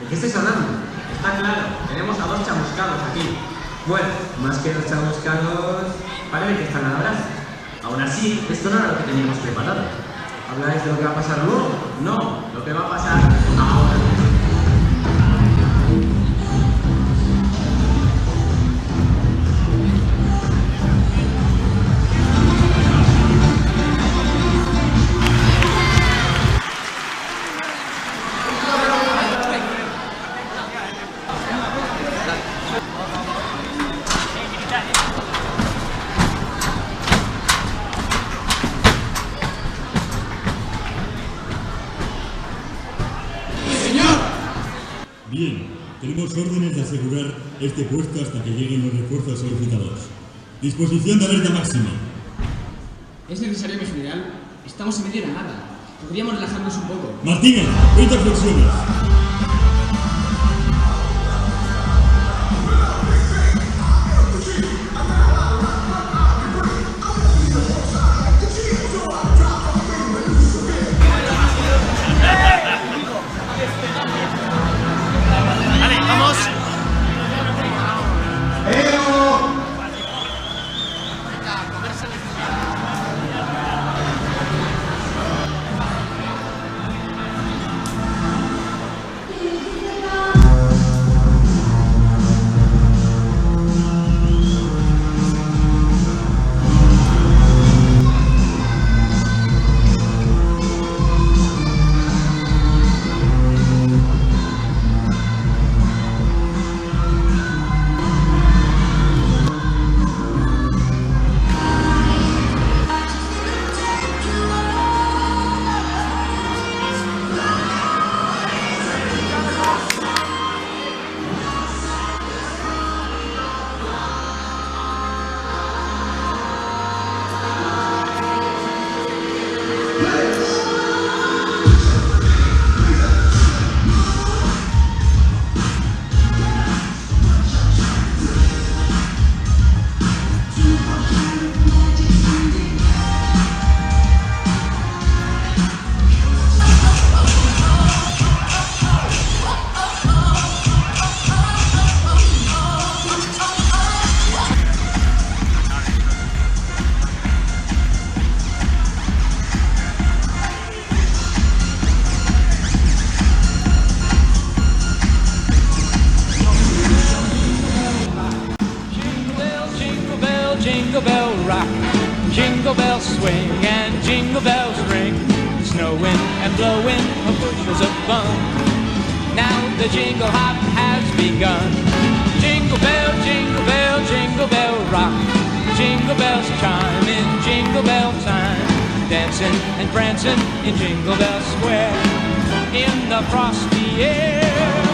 ¿Qué estáis hablando? Está claro, tenemos a dos chamuscados aquí. Bueno, más que dos chamuscados, parece que están a la brasa. Aún así, esto no era lo que teníamos preparado. ¿Habláis de lo que va a pasar luego? No, lo que va a pasar ahora. Bien, tenemos órdenes de asegurar este puesto hasta que lleguen los refuerzos solicitados. Disposición de alerta máxima. ¿Es necesario, mi general? Estamos en medio de la nada. Podríamos relajarnos un poco. Martínez, 20 flexiones. Jingle bell rock, jingle bells swing, and jingle bells ring. Snowing and blowing bushels of fun. Now the jingle hop has begun. Jingle bell, jingle bell, jingle bell rock. Jingle bells chime in jingle bell time. Dancing and prancing in Jingle Bell Square. In the frosty air.